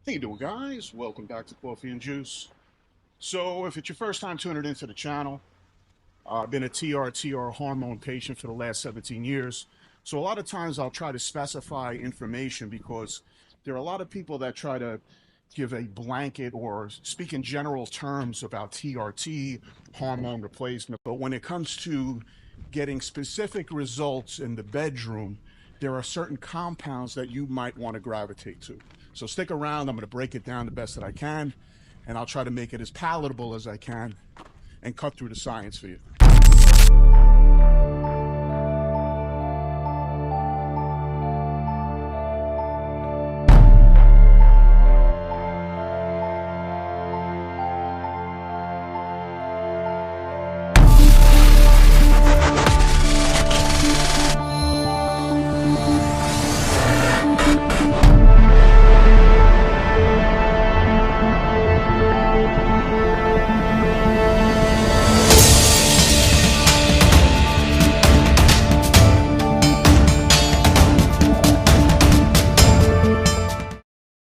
How you doing, guys? Welcome back to Coffee and Juice. So if it's your first time tuning into the channel, I've been a TRTR hormone patient for the last 17 years. So a lot of times I'll try to specify information because there are a lot of people that try to give a blanket or speak in general terms about TRT, hormone replacement. But when it comes to getting specific results in the bedroom, there are certain compounds that you might want to gravitate to. So stick around. I'm going to break it down the best that I can, and I'll try to make it as palatable as I can and cut through the science for you.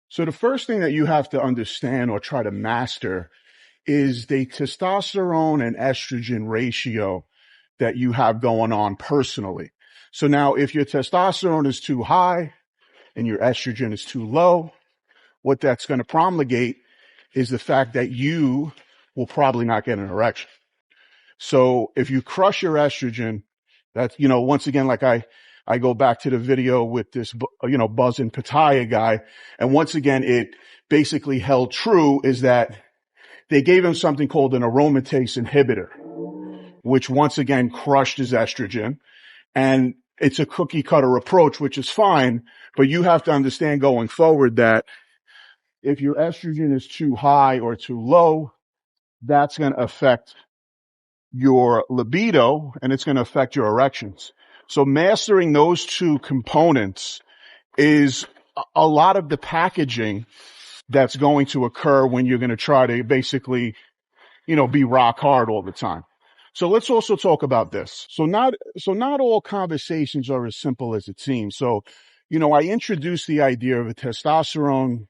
So the first thing that you have to understand or try to master is the testosterone and estrogen ratio that you have going on personally. So now if your testosterone is too high and your estrogen is too low, what that's going to promulgate is the fact that you will probably not get an erection. So if you crush your estrogen, that's, once again, like I go back to the video with this, Buzz and Pattaya guy. And once again, it basically held true is that they gave him something called an aromatase inhibitor, which once again crushed his estrogen. And it's a cookie cutter approach, which is fine. But you have to understand going forward that if your estrogen is too high or too low, that's going to affect your libido and it's going to affect your erections. So mastering those two components is a lot of the packaging that's going to occur when you're going to try to basically, be rock hard all the time. So let's also talk about this. So not all conversations are as simple as it seems. So, I introduced the idea of a testosterone,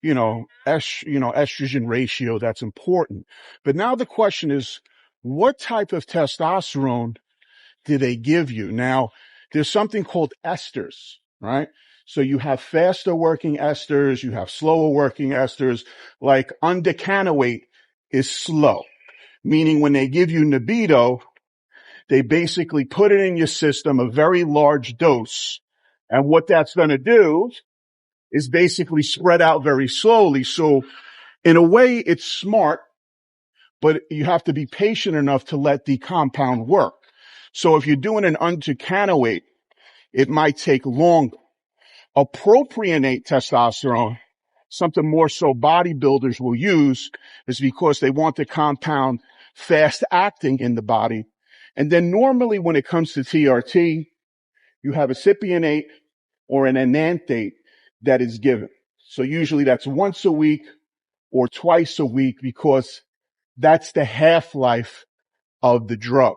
estrogen ratio that's important. But now the question is, what type of testosterone do they give you? Now, there's something called esters, right? So you have faster working esters, you have slower working esters, like undecanoate is slow, meaning when they give you libido, they basically put it in your system, a very large dose. And what that's going to do is basically spread out very slowly. So in a way, it's smart, but you have to be patient enough to let the compound work. So if you're doing an undecanoate, it might take longer. A propionate testosterone, something more so bodybuilders will use, is because they want the compound fast acting in the body. And then normally when it comes to TRT, you have a cypionate or an enanthate that is given. So usually that's once a week or twice a week because that's the half-life of the drug.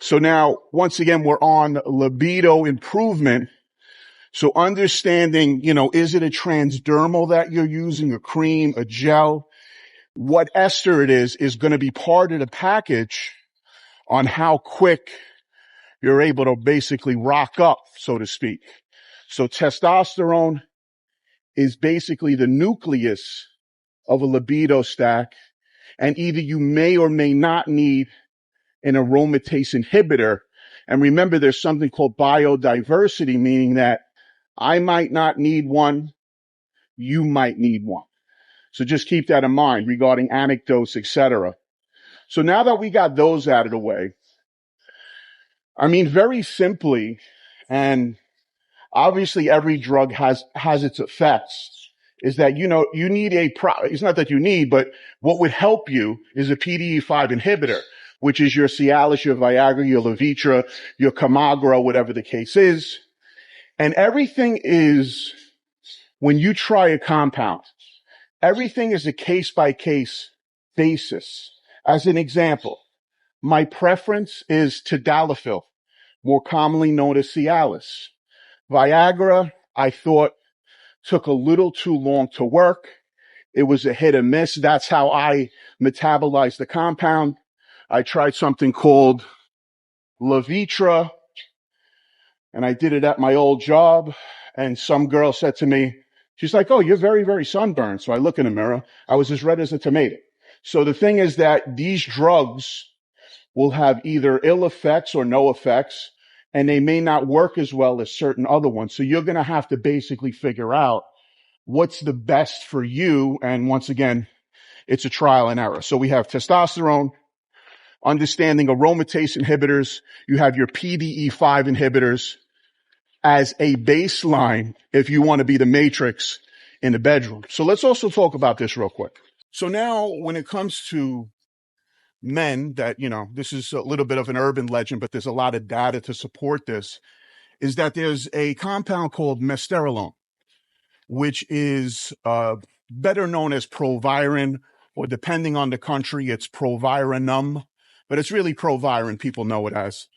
So now, once again, we're on libido improvement. So understanding, is it a transdermal that you're using, a cream, a gel? What ester it is going to be part of the package on how quick you're able to basically rock up, so to speak. So testosterone is basically the nucleus of a libido stack, and either you may or may not need an aromatase inhibitor. And remember, there's something called biodiversity, meaning that I might not need one, you might need one. So just keep that in mind regarding anecdotes, etc. So now that we got those out of the way, very simply, and obviously every drug has its effects, is that, you need it's not that you need, but what would help you is a PDE5 inhibitor, which is your Cialis, your Viagra, your Levitra, your Kamagra, whatever the case is. And everything is, when you try a compound, everything is a case-by-case basis. As an example, my preference is tadalafil, more commonly known as Cialis. Viagra, I thought took a little too long to work. It was a hit or miss. That's how I metabolized the compound. I tried something called Levitra, and I did it at my old job. And some girl said to me, she's like, "Oh, you're very, very sunburned." So I look in the mirror. I was as red as a tomato. So the thing is that these drugs will have either ill effects or no effects, and they may not work as well as certain other ones. So you're going to have to basically figure out what's the best for you. And once again, it's a trial and error. So we have testosterone, understanding aromatase inhibitors. You have your PDE5 inhibitors as a baseline if you want to be the matrix in the bedroom. So let's also talk about this real quick. So now when it comes to men that, this is a little bit of an urban legend, but there's a lot of data to support this, is that there's a compound called mesterolone, which is better known as proviron, or depending on the country, it's provironum, but it's really proviron, people know it as.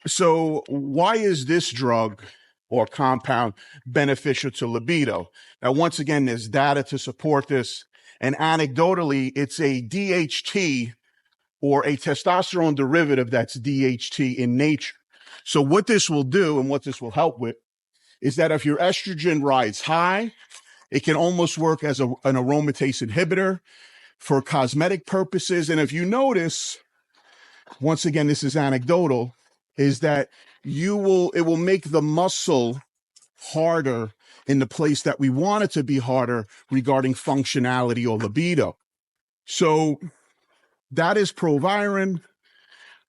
So why is this drug or compound beneficial to libido? Now, once again, there's data to support this. And anecdotally, it's a DHT or a testosterone derivative that's DHT in nature. So what this will do and what this will help with is that if your estrogen rides high, it can almost work as an aromatase inhibitor for cosmetic purposes. And if you notice, once again, this is anecdotal, is that it will make the muscle harder in the place that we want it to be harder regarding functionality or libido. So that is proviron.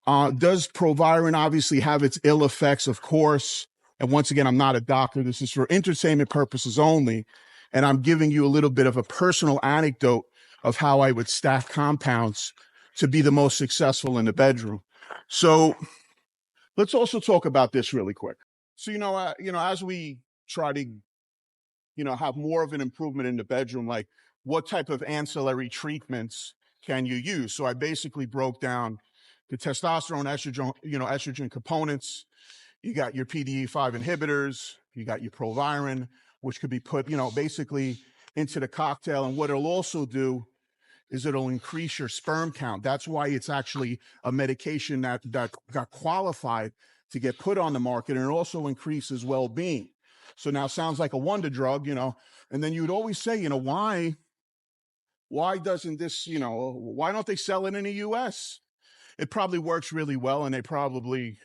Does proviron obviously have its ill effects? Of course. And once again, I'm not a doctor. This is for entertainment purposes only. And I'm giving you a little bit of a personal anecdote of how I would stack compounds to be the most successful in the bedroom. So let's also talk about this really quick. So, as we try to, have more of an improvement in the bedroom, like what type of ancillary treatments can you use? So I basically broke down the testosterone, estrogen components. You got your PDE5 inhibitors, you got your proviron, which could be put, basically into the cocktail. And what it'll also do is it'll increase your sperm count. That's why it's actually a medication that got qualified to get put on the market, and it also increases well-being. So now sounds like a wonder drug, and then you would always say, why doesn't this, why don't they sell it in the US? It probably works really well and they probably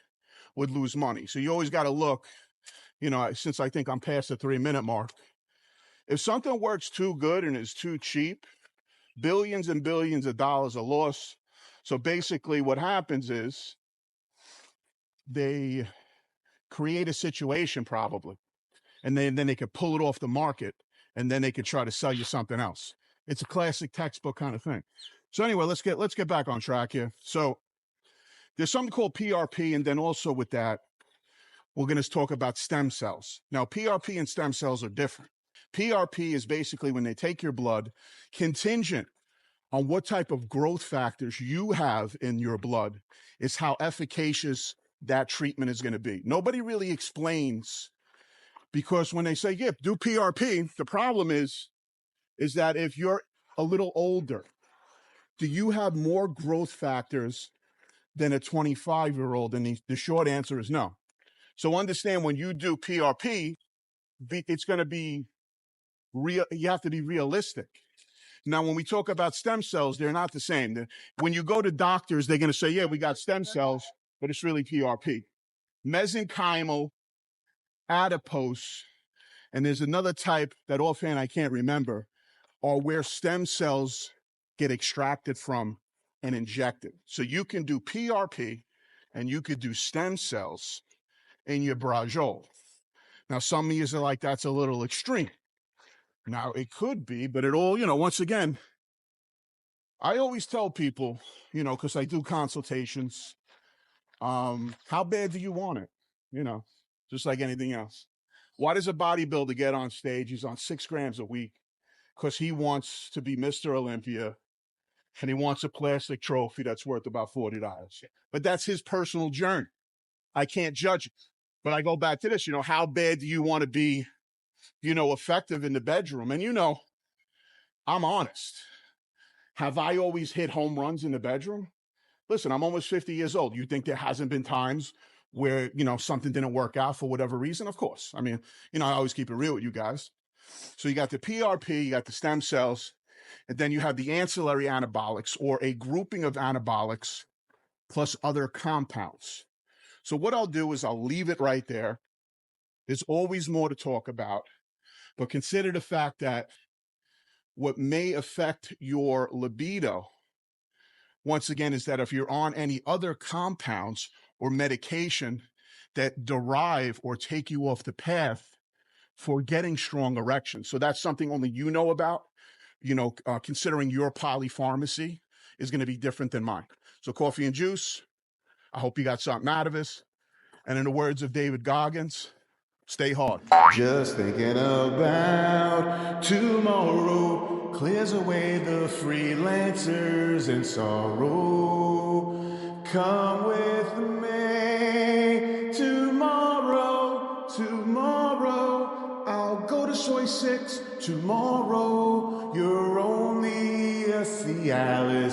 would lose money. So you always got to look, since I think I'm past the 3-minute mark, if something works too good and is too cheap, billions and billions of dollars are lost. So basically what happens is they create a situation probably, and then they could pull it off the market, and then they could try to sell you something else. It's a classic textbook kind of thing. So anyway, let's get back on track here. So there's something called PRP, and then also with that, we're going to talk about stem cells. Now, PRP and stem cells are different. PRP is basically when they take your blood, contingent on what type of growth factors you have in your blood is how efficacious that treatment is going to be. Nobody really explains, because when they say, yeah, do PRP, the problem is that if you're a little older, do you have more growth factors than a 25-year-old? And the short answer is no. So understand, when you do PRP, it's going to be real. You have to be realistic. Now, when we talk about stem cells, they're not the same. When you go to doctors, they're going to say, yeah, we got stem cells, but it's really PRP. Mesenchymal, adipose, and there's another type that offhand I can't remember, are where stem cells get extracted from and injected. So you can do PRP and you could do stem cells in your brajol. Now, some of you are like, that's a little extreme. Now, it could be, but it all, once again, I always tell people, because I do consultations, how bad do you want it? Just like anything else. Why does a bodybuilder get on stage? He's on 6 grams a week because he wants to be Mr. Olympia, and he wants a plastic trophy that's worth about $40. But that's his personal journey. I can't judge it. But I go back to this, how bad do you want to be effective in the bedroom. And I'm honest. Have I always hit home runs in the bedroom? Listen, I'm almost 50 years old. You think there hasn't been times where, something didn't work out for whatever reason? Of course. I mean, I always keep it real with you guys. So you got the PRP, you got the stem cells, and then you have the ancillary anabolics, or a grouping of anabolics plus other compounds. So what I'll do is I'll leave it right there. There's always more to talk about, but consider the fact that what may affect your libido, once again, is that if you're on any other compounds or medication that derive or take you off the path for getting strong erections. So that's something only you know about. Considering your polypharmacy is going to be different than mine. So coffee and juice, I hope you got something out of this. And in the words of David Goggins, stay hard. Just thinking about tomorrow clears away the freelancers and sorrow. Come with me tomorrow. I'll go to Soy 6 tomorrow. You're only a Cialis